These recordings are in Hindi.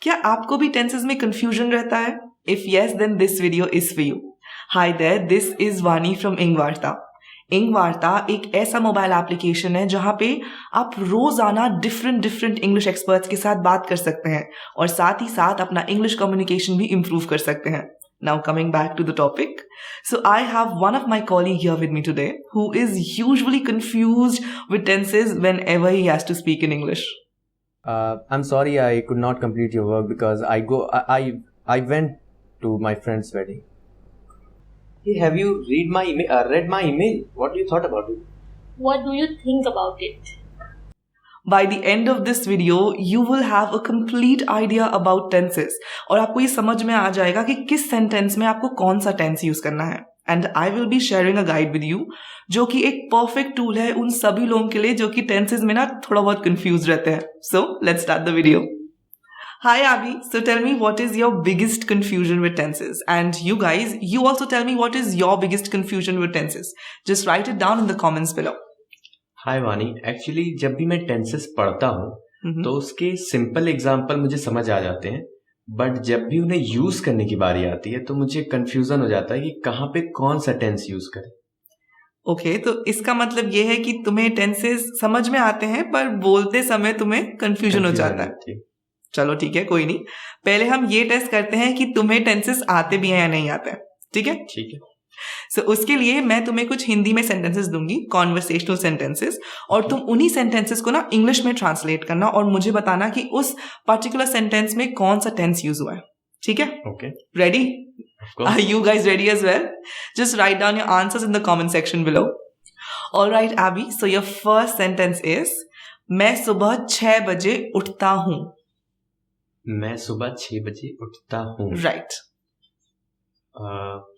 क्या आपको भी टेंसेस में कंफ्यूजन रहता है? If yes, then this video is for you. Hi there, this is Vani from Engvarta. Engvarta एक ऐसा मोबाइल एप्लीकेशन है जहां पे आप रोजाना डिफरेंट इंग्लिश एक्सपर्ट्स के साथ बात कर सकते हैं और साथ ही साथ अपना इंग्लिश कम्युनिकेशन भी इंप्रूव कर सकते हैं. Now coming back to the topic. So I have one of my colleague here with me today who is usually confused with tenses whenever he has to speak in English. I'm sorry I could not complete your work because I went to my friend's wedding. Hey, have you read my email? What do you thought about it? What do you think about it? By the end of this video, you will have a complete idea about tenses. और आपको ये समझ में आ जाएगा कि किस सेंटेंस में आपको कौन सा टेंस यूज करना है. And I will be sharing a guide with you जो कि एक परफेक्ट टूल है उन सभी लोगों के लिए जो कि टेंसेस में ना थोड़ा बहुत कंफ्यूज रहते हैं. So let's start the video. Hi Abby, so tell me what is your biggest confusion with tenses, and you guys, you also tell me what is your biggest confusion with tenses. Just write it down in the comments below. हाय वानी, एक्चुअली जब भी मैं टेंसेस पढ़ता हूँ तो उसके सिंपल एग्जाम्पल मुझे समझ आ जाते हैं, बट जब भी उन्हें यूज करने की बारी आती है तो मुझे कंफ्यूजन हो जाता है कि कहाँ पे कौन सा टेंस यूज करें. ओके, तो इसका मतलब ये है कि तुम्हें टेंसेस समझ में आते हैं पर बोलते समय तुम्हें कंफ्यूजन हो जाता है. चलो ठीक है, कोई नहीं. पहले हम ये टेस्ट करते हैं कि तुम्हें टेंसेस आते भी हैं या नहीं आते हैं. ठीक है. सो उसके लिए मैं तुम्हें कुछ हिंदी में सेंटेंसेस दूंगी, कॉन्वर्सेशनल सेंटेंसेस, और तुम उन्हीं सेंटेंसेस को ना इंग्लिश में ट्रांसलेट करना और मुझे बताना कि उस पर्टिकुलर सेंटेंस में कौन सा टेंस यूज हुआ है. ठीक है. Okay. Ready? Are you guys ready as well? Just write down your answers in the comment section below. Alright एबी, so your first sentence is मैं सुबह 6 बजे उठता हूँ. मैं सुबह 6 बजे उठता हूँ. राइट.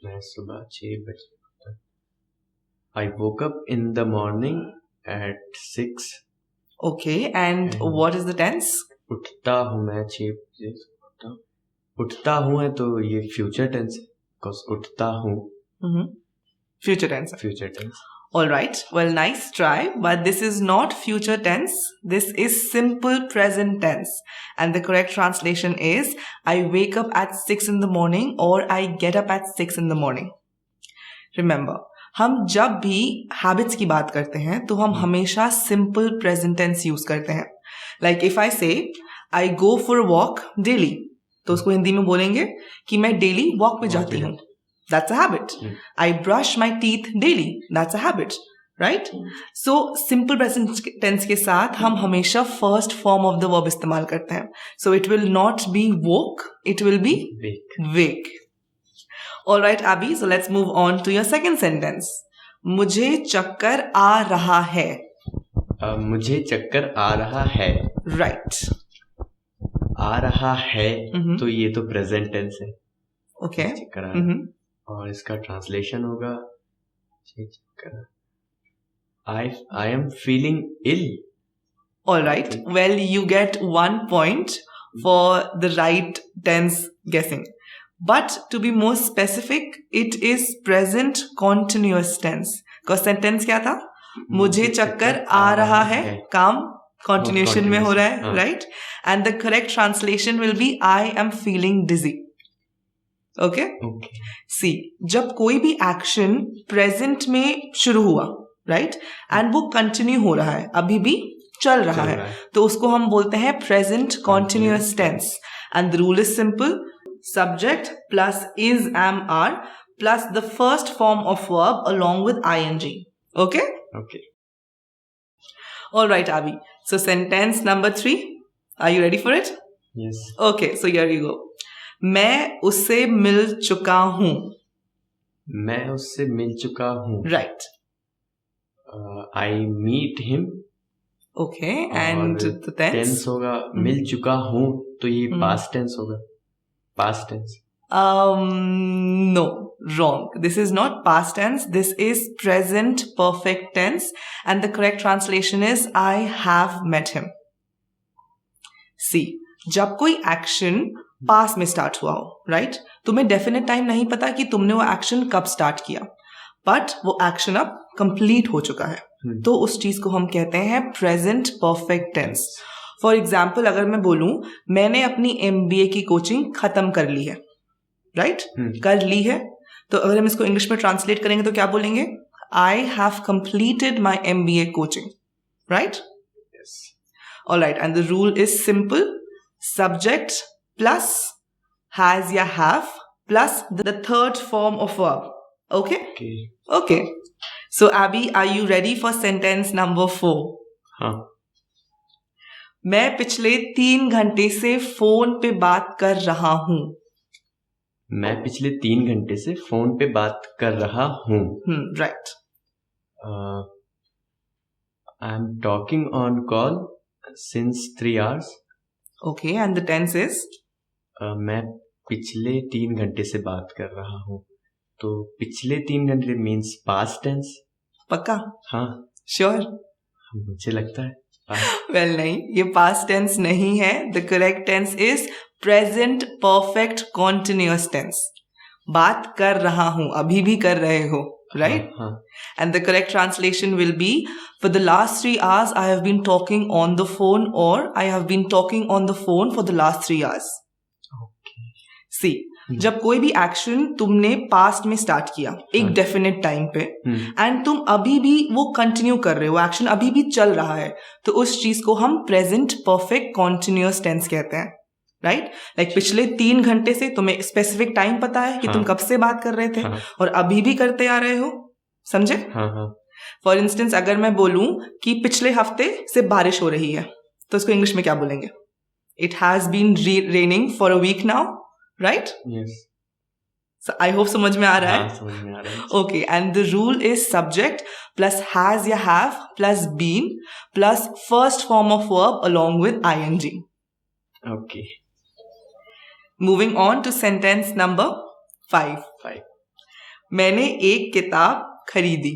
मैं सुबह 6 बजे उठता. I woke up in the morning at 6. Okay, and what is the tense? उठता हूँ मैं 6 बजे उठता हूँ है तो ये फ्यूचर टेंस है, because उठता हूँ. Future tense. Future tense. All right. Well, nice try, but this is not future tense. This is simple present tense. And the correct translation is I wake up at 6 in the morning or I get up at 6 in the morning. Remember, हम जब भी habits की बात करते हैं तो हम हमेशा simple present tense use करते हैं. Like if I say I go for a walk daily, तो उसको हिंदी में बोलेंगे कि मैं daily walk पे जाती हूँ. That's a habit. I brush my teeth daily. That's a habit, right? So simple present tense के साथ हम हमेशा first form of the verb इस्तेमाल करते हैं. So it will not be woke, it will be wake. All right, Abby. So let's move on to your second sentence. मुझे चक्कर आ रहा है. मुझे चक्कर आ रहा है. Right. आ रहा है तो ये तो present tense है. Okay. चक्कर आ रहा है. और इसका ट्रांसलेशन होगा I am feeling ill. All right. Well, you get 1 point for the right tense guessing. But to be more specific, it is present continuous tense. Because sentence क्या था? मुझे चक्कर आ रहा है. काम continuation में हो रहा है, right? And the correct translation will be I am feeling dizzy. Okay? See, जब कोई भी एक्शन प्रेजेंट में शुरू हुआ, राइट, एंड वो कंटिन्यू हो रहा है, अभी भी चल रहा है, तो उसको हम बोलते हैं present continuous tense. And the rule is simple. Subject plus is am are plus the first form of verb along with ing. Okay? All right, Abby. So sentence number 3. Are you ready for it? Yes. Okay, so here you go. मैं उससे मिल चुका हूँ. मैं उससे मिल चुका हूँ. Right. I meet him. Okay, and the tense होगा मिल चुका हूँ तो ये past tense होगा. Past tense. No, wrong. This is not past tense. This is present perfect tense, and the correct translation is I have met him. See, जब कोई एक्शन पास में स्टार्ट हुआ हो, राइट, तुम्हें डेफिनेट टाइम नहीं पता कि तुमने वो एक्शन कब स्टार्ट किया, बट वो एक्शन अब कंप्लीट हो चुका है, तो उस चीज को हम कहते हैं present perfect tense. For example अगर मैं बोलूं मैंने अपनी MBA की कोचिंग खत्म कर ली है, राइट? कर ली है, तो अगर हम इसको इंग्लिश में ट्रांसलेट करेंगे तो क्या बोलेंगे? I have completed my MBA coaching, right? Yes. Alright, and the rule is simple. Subject plus has या have plus the third form of verb. Okay? Okay. Okay. So Abby, are you ready for sentence number 4? हाँ. मैं पिछले 3 घंटे से फोन पे बात कर रहा हूँ. मैं पिछले 3 घंटे से फोन पे बात कर रहा हूँ. Right. I am talking on call since 3 hours. Okay, and the tense is? मैं पिछले 3 घंटे से बात कर रहा हूँ. तो पिछले 3 घंटे मीन्स पास्ट टेंस. पक्का? हाँ. Sure? मुझे लगता है. Well, नहीं, ये past tense नहीं है. The correct tense is present perfect continuous tense. बात कर रहा हूँ, अभी भी कर रहे हो, right? हाँ. And the correct translation will be, for the last 3 hours I have been talking on the phone, or I have been talking on the phone for the last 3 hours. Okay. See, जब कोई भी एक्शन तुमने पास्ट में स्टार्ट किया एक डेफिनेट टाइम पे एंड तुम अभी भी वो कंटिन्यू कर रहे हो, एक्शन अभी भी चल रहा है, तो उस चीज को हम प्रेजेंट परफेक्ट कॉन्टिन्यूअस टेंस कहते हैं, राइट? लाइक पिछले 3 घंटे से तुम्हें स्पेसिफिक टाइम पता है कि तुम कब से बात कर रहे थे और अभी भी करते आ रहे हो, समझे? फॉर इंस्टेंस अगर मैं बोलूं कि पिछले हफ्ते से बारिश हो रही है, तो इसको इंग्लिश में क्या बोलेंगे? It has been raining for a week now, right? Yes. So I hope समझ में आ रहा है. हाँ, समझ में आ रहा है. Okay, and the rule is subject plus has या have plus been plus first form of verb along with ing. Okay. Moving on to sentence number 5. मैंने एक किताब खरीदी.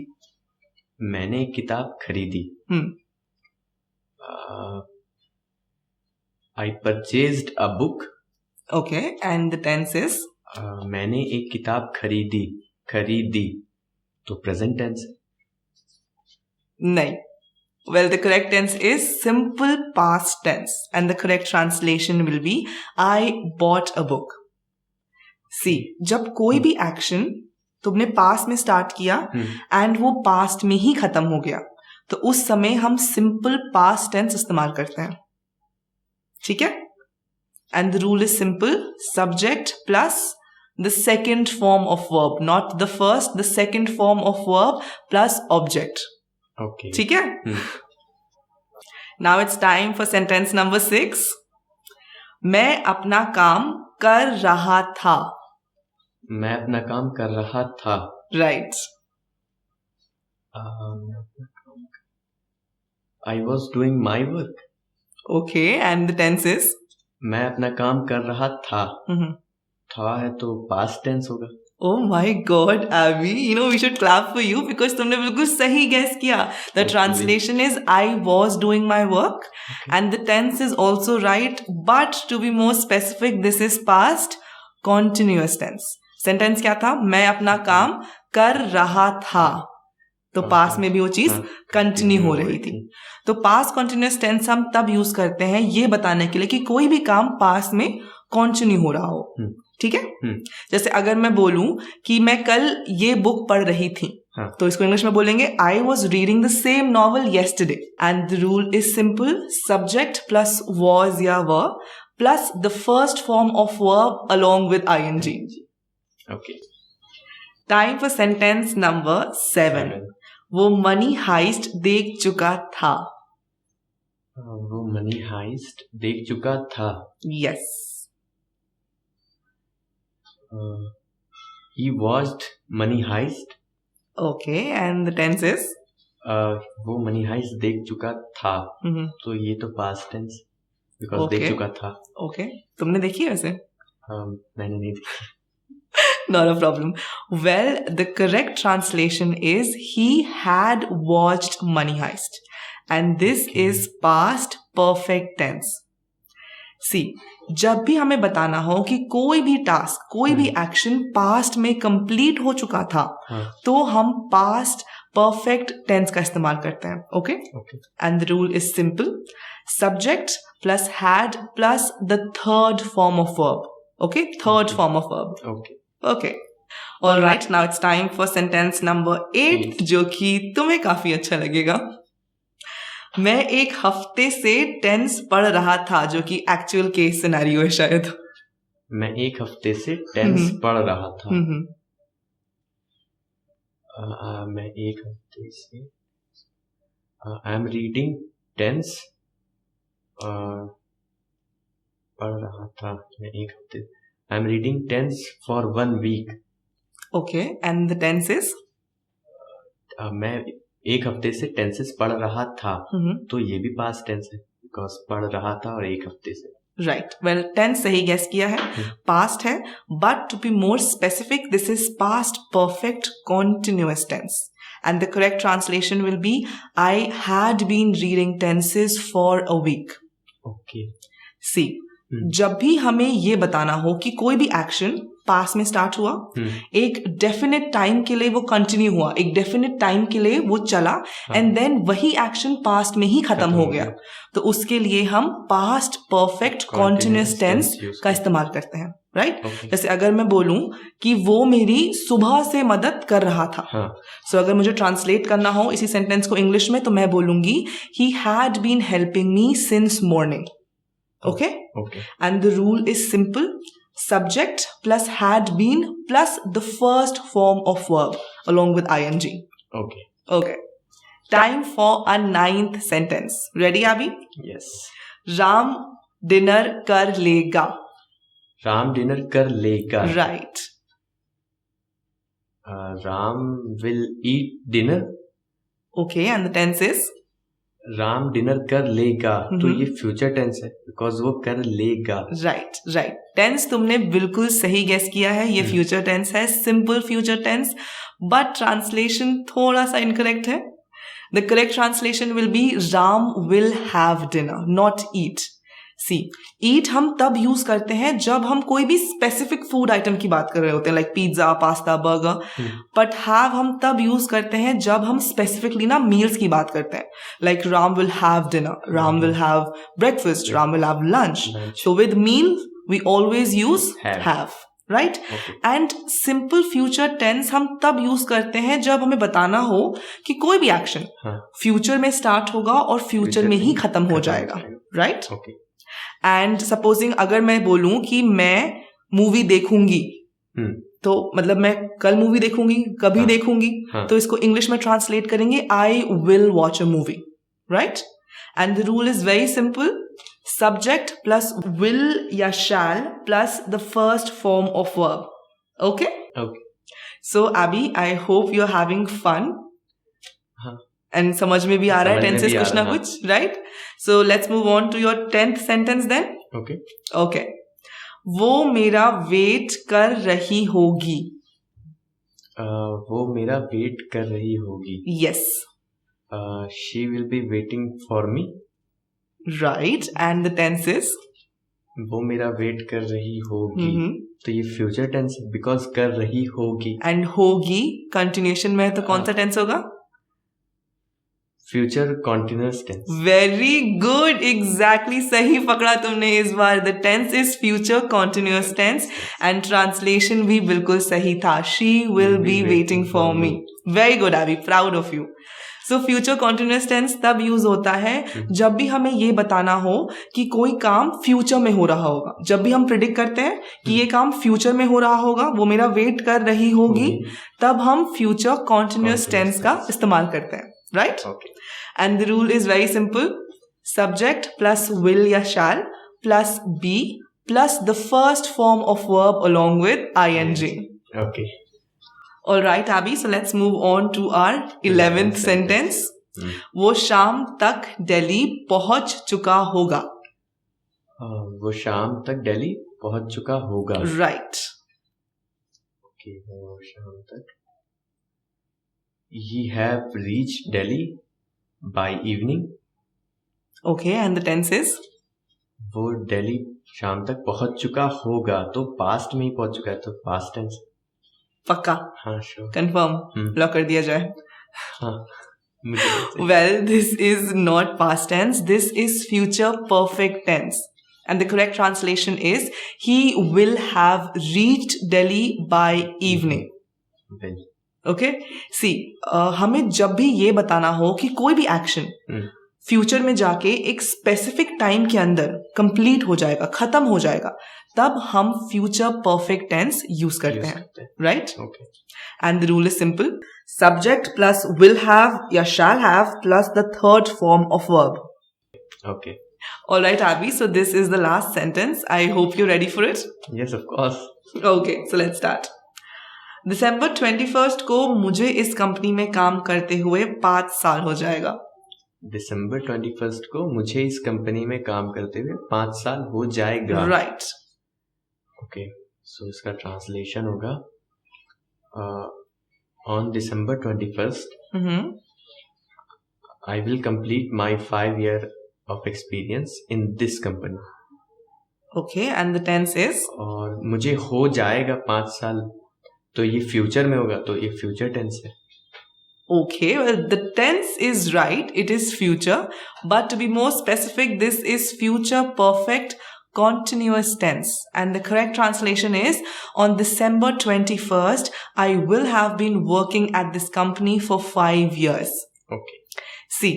मैंने एक किताब खरीदी. I purchased a book. Okay, and the tense is? मैंने एक किताब खरीदी. खरीदी तो प्रेजेंट टेंस. नहीं. Well, the correct tense is simple past tense, and the correct translation will be I bought a book. See, जब कोई भी एक्शन तुमने पास्ट में स्टार्ट किया एंड वो पास्ट में ही खत्म हो गया, तो उस समय हम सिंपल पास्ट टेंस इस्तेमाल करते हैं, ठीक है? And the rule is simple, subject plus the second form of verb, not the first, the second form of verb plus object. Okay. ठीक है? Now it's time for sentence number 6. मैं अपना काम कर रहा था. मैं अपना काम कर रहा था. Right. I was doing my work. Okay, and the tense is? मैं अपना काम कर रहा था. था है तो पास्ट टेंस होगा. Oh my God, Abby, you know we should clap for you because तुमने बिल्कुल सही guess किया. The translation is I was doing my work, and the tense is also right, but to be more specific, this is past continuous tense. Sentence क्या था? मैं अपना काम कर रहा था. तो पास में भी वो चीज कंटिन्यू हो रही थी. तो पास्ट कॉन्टिन्यूअस टेंस हम तब यूज करते हैं ये बताने के लिए कि कोई भी काम पास्ट में कंटिन्यू हो रहा हो, ठीक है? जैसे अगर मैं बोलूं कि मैं कल ये बुक पढ़ रही थी, तो इसको इंग्लिश में बोलेंगे I was reading the same novel yesterday. And the rule is simple, subject plus was या verb plus the first form of verb along with ing. Okay. Time for sentence number 7. वो मनी हाइस्ट देख चुका था. वो मनी हाइस्ट देख चुका था. Yes. He watched money heist. Okay, and the tense is? वो मनी हाइस्ट देख चुका था. तो ये तो पास्ट टेंस, बिकॉज देख चुका था. Okay. तुमने देखी है वैसे? मैंने नहीं देखी. Not a problem. Well, the correct translation is he had watched Money Heist. And this is past perfect tense. See, जब भी हमें बताना हो कि कोई भी टास्क, कोई भी एक्शन पास्ट में कंप्लीट हो चुका था, तो हम पास्ट परफेक्ट टेंस का इस्तेमाल करते हैं. Okay, and the rule is simple. Subject plus had plus the third form of verb. Okay, third form of verb. Okay, all right. Now it's time for sentence number 8, जो कि तुम्हें काफी अच्छा लगेगा. मैं एक हफ्ते से टेंस पढ़ रहा था, जो कि एक्चुअल केस सिनेरियो है शायद. मैं एक हफ्ते से टेंस पढ़ रहा था. मैं एक हफ्ते से आई एम रीडिंग टेंस पढ़ रहा था. मैं एक हफ्ते I am reading tense for 1 week. Okay, and the tense is मैं एक हफ्ते से टेंसेस पढ़ रहा था. तो ये भी पास्ट टेंस है, बिकॉज पढ़ रहा था और एक हफ्ते से. राइट, वेल टेंस सही गेस किया है, पास्ट है, but to be more specific this is past perfect continuous tense, and the correct translation will be I had been reading tenses for a week. Okay, see, जब भी हमें ये बताना हो कि कोई भी एक्शन पास में स्टार्ट हुआ, एक डेफिनेट टाइम के लिए वो कंटिन्यू हुआ, एक डेफिनेट टाइम के लिए वो चला, एंड देन वही एक्शन पास्ट में ही खत्म हो गया, तो उसके लिए हम पास्ट परफेक्ट कॉन्टिन्यूअस टेंस का इस्तेमाल करते हैं. राइट, जैसे अगर मैं बोलूं कि वो मेरी सुबह से मदद कर रहा था, सो अगर मुझे ट्रांसलेट करना हो इसी सेंटेंस को इंग्लिश में, तो मैं बोलूंगी he had been helping me since morning. Okay? And the rule is simple. Subject plus had been plus the first form of verb along with ing. Okay. Time for a 9th sentence. Ready, Abhi? Yes. Ram dinner kar lega. Ram dinner kar lega. Right. Ram will eat dinner. Okay, and the tense is? Ram dinner कर लेगा. तो ये फ्यूचर टेंस है, बिकॉज वो कर लेगा. राइट. टेंस तुमने बिल्कुल सही गेस किया है, ये फ्यूचर टेंस है, simple future tense, but translation थोड़ा सा इनकरेक्ट है. The correct translation will be Ram will have dinner, not eat. See, eat हम तब यूज करते हैं जब हम कोई भी स्पेसिफिक फूड आइटम की बात कर रहे होते हैं, like pizza, pasta, burger. But have हम तब यूज करते हैं जब हम स्पेसिफिकली ना मील्स की बात करते हैं, like Ram will have dinner, Ram will have breakfast, Ram will have lunch. So with meal we always use have. Right, and simple future tense हम तब यूज करते हैं जब हमें बताना हो कि कोई भी एक्शन फ्यूचर में स्टार्ट होगा और फ्यूचर में ही खत्म हो जाएगा. राइट, एंड सपोजिंग अगर मैं बोलूं कि मैं मूवी देखूंगी, तो मतलब मैं कल मूवी देखूंगी, कभी देखूंगी, तो इसको इंग्लिश में ट्रांसलेट करेंगे I will watch a movie. Right, and the rule is very simple. Subject plus will या shall plus the first form of verb. Okay, so अभी I hope you are having fun and समझ में भी आ रहा है टेंसेस कुछ ना कुछ. Right, so let's move on to your 10th sentence then. Okay, वो मेरा वेट कर रही होगी. वो मेरा वेट कर रही होगी. Yes, she will be waiting for me. Right, and the tense is? वो मेरा वेट कर रही होगी. तो ये फ्यूचर टेंस है, बिकॉज कर रही होगी. एंड होगी कंटिन्यूएशन में है, तो कौन सा टेंस होगा? Future continuous tense. Very good, exactly सही पकड़ा तुमने इस बार. The tense is future continuous tense and translation भी बिल्कुल सही था. She will be waiting for me. Very good Abhi, proud of you. So future continuous tense तब यूज होता है जब भी हमें ये बताना हो कि कोई काम फ्यूचर में हो रहा होगा. जब भी हम प्रिडिक्ट करते हैं कि ये काम फ्यूचर में हो रहा होगा, वो मेरा वेट कर रही होगी, तब हम फ्यूचर कॉन्टिन्यूअस टेंस का इस्तेमाल करते हैं. Right? Okay. And the rule is very simple. Subject plus will या shall plus be plus the first form of verb along with ing. Okay. All right, Abby. So let's move on to our 11th sentence. वो शाम तक दिल्ली पहुंच चुका होगा. वो शाम तक दिल्ली पहुंच चुका होगा. Right. Okay. वो शाम तक. He have reached Delhi by evening. Okay, and the tense is? वो दिल्ली शाम तक पहुंच चुका होगा. तो पास्ट में ही पहुंच चुका है, तो पास्ट टेंस. पक्का? हाँ, श्योर. कंफर्म? लॉक कर दिया जाए. हाँ मुझे Well, this is not past tense. This is future perfect tense. And the correct translation is he will have reached Delhi by evening. Well, Okay? See, हमें जब भी ये बताना हो कि कोई भी एक्शन फ्यूचर में जाके एक स्पेसिफिक टाइम के अंदर कंप्लीट हो जाएगा, खत्म हो जाएगा, तब हम फ्यूचर परफेक्ट टेंस यूज करते हैं, right? okay. And the rule is simple. Subject plus will have या shall have plus the third form of verb. Okay. All right, Abby. So this is the last sentence. I hope you're ready for it. Yes, of course. Okay, so let's start. December 21st को मुझे इस कंपनी में काम करते हुए 5 साल हो जाएगा. December 21st को मुझे इस कंपनी में काम करते हुए 5 साल हो जाएगा. Right. Okay. So इसका ट्रांसलेशन होगा on December 21st I will complete my 5 year of experience in this company. Okay, and the tense is? और मुझे हो जाएगा 5 साल, तो ये फ्यूचर में होगा, तो ये फ्यूचर टेंस है. Okay, well, the tense is right. It is future. But to be more specific, this is future perfect continuous tense. And the correct translation is, on December 21st, I will have been working at this company for 5 years. Okay. See,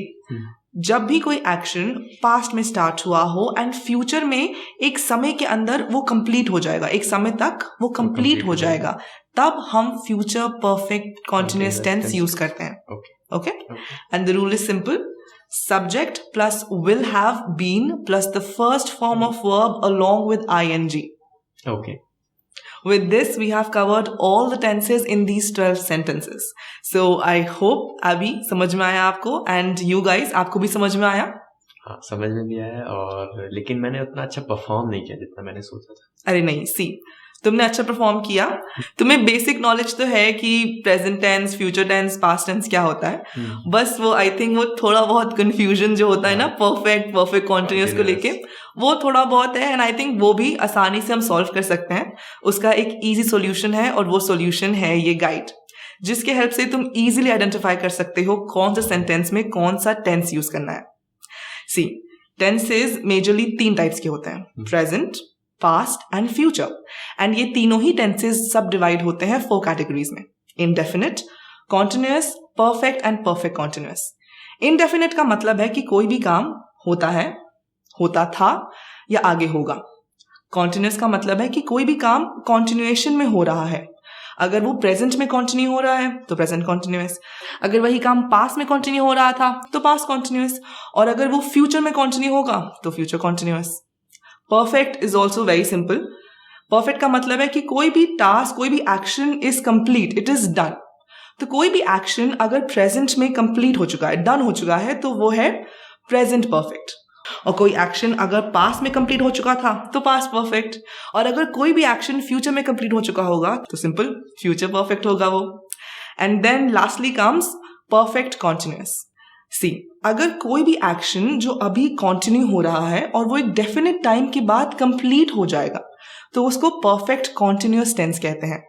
जब भी कोई एक्शन पास्ट में स्टार्ट हुआ हो एंड फ्यूचर में एक समय के अंदर वो कंप्लीट हो जाएगा, एक समय तक वो कंप्लीट हो जाएगा, तब हम future perfect continuous tense use करते हैं. Okay, and the rule is simple. Subject plus will have been plus the first form of verb along with ing. Okay. With this, we have covered all the tenses in these 12 sentences. So I hope, Abby, समझ में आया आपको, and you guys, आपको भी समझ में आया? हाँ, समझ में भी आया, और लेकिन मैंने उतना अच्छा परफॉर्म नहीं किया जितना मैंने सोचा था. अरे नहीं, सी, तुमने अच्छा परफॉर्म किया. तुम्हें बेसिक नॉलेज तो है कि present tense, future tense, past tense क्या होता है. बस वो आई थिंक वो थोड़ा बहुत कंफ्यूजन जो होता है ना परफेक्ट कॉन्टिन्यूअस को लेके, वो थोड़ा बहुत है. एंड आई थिंक वो भी आसानी से हम सॉल्व कर सकते हैं. उसका एक इजी सॉल्यूशन है, और वो सॉल्यूशन है ये गाइड, जिसके हेल्प से तुम इजीली आइडेंटिफाई कर सकते हो कौन सा सेंटेंस में कौन सा टेंस यूज करना है. सी, टेंसेज मेजरली 3 टाइप्स के होते हैं, present, past and future. And ये तीनों ही टेंसेज सब डिवाइड होते हैं 4 कैटेगरीज में: indefinite, continuous, perfect and perfect continuous. Indefinite का मतलब है कि कोई भी काम होता है, होता था या आगे होगा. कॉन्टिन्यूअस का मतलब है कि कोई भी काम कॉन्टिन्यूएशन में हो रहा है. अगर वो प्रेजेंट में कंटिन्यू हो रहा है तो प्रेजेंट कॉन्टिन्यूअस, अगर वही काम पास्ट में कंटिन्यू हो रहा था तो पास्ट कॉन्टिन्यूअस, और अगर वो फ्यूचर में कंटिन्यू होगा तो future continuous. Perfect is also very simple. Perfect का मतलब है कि कोई भी टास्क, कोई भी action is complete, it is done. तो कोई भी एक्शन अगर प्रेजेंट में कंप्लीट हो चुका है, डन हो चुका है, तो वो है प्रेजेंट परफेक्ट. और कोई एक्शन अगर पास्ट में कंप्लीट हो चुका था तो पास्ट परफेक्ट. और अगर कोई भी एक्शन फ्यूचर में कंप्लीट हो चुका होगा तो सिंपल फ्यूचर परफेक्ट होगा वो. And then lastly comes perfect continuous. See, अगर कोई भी एक्शन जो अभी कंटिन्यू हो रहा है और वो एक डेफिनेट टाइम के बाद कंप्लीट हो जाएगा तो उसको परफेक्ट कॉन्टिन्यूअस टेंस कहते हैं.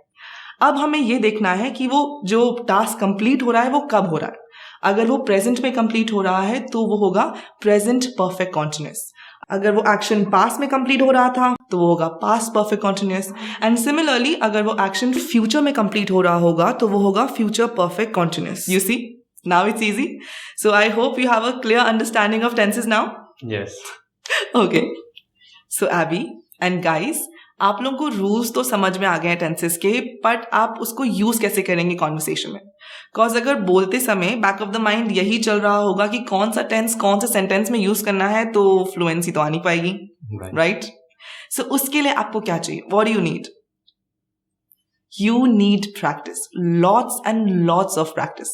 अब हमें ये देखना है कि वो जो टास्क कंप्लीट हो रहा है वो कब हो रहा है. अगर वो प्रेजेंट में कंप्लीट हो रहा है तो वो होगा प्रेजेंट परफेक्ट कॉन्टिन्यूअस. अगर वो एक्शन पास्ट में कंप्लीट हो रहा था तो वो होगा past perfect continuous. And similarly अगर वो एक्शन फ्यूचर में कंप्लीट हो रहा होगा तो वो होगा future perfect continuous. You see, now it's easy. So I hope you have a clear understanding of tenses now. Yes. Okay. So Abby and guys, आप लोगों को रूल्स तो समझ में आ गए हैं टेंसेस के, बट आप उसको यूज कैसे करेंगे कॉन्वर्सेशन में. बिकॉज अगर बोलते समय बैक ऑफ द माइंड यही चल रहा होगा कि कौन सा टेंस कौन सा सेंटेंस में यूज करना है, तो फ्लुएंसी तो आ नहीं पाएगी, राइट? सो उसके लिए आपको क्या चाहिए? What do you need? You need practice, lots and lots of practice.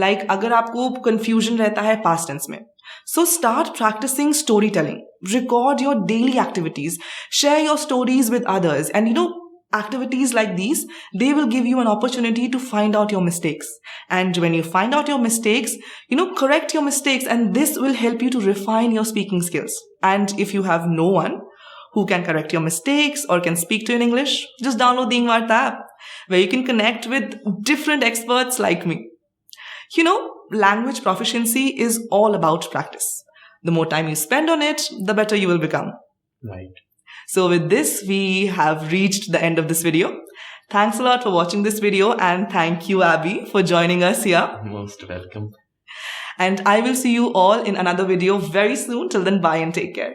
Like अगर आपको confusion रहता है past tense में, so start practicing storytelling. Record your daily activities. Share your stories with others. And you know, activities like these, they will give you an opportunity to find out your mistakes. And when you find out your mistakes, you know, correct your mistakes, and this will help you to refine your speaking skills. And if you have no one who can correct your mistakes or can speak to you in English, just download the Ingvarta app, where you can connect with different experts like me. You know, language proficiency is all about practice. The more time you spend on it, the better you will become. Right. So with this, we have reached the end of this video. Thanks a lot for watching this video, and thank you, Abby, for joining us here. Most welcome. And I will see you all in another video very soon. Till then, bye and take care.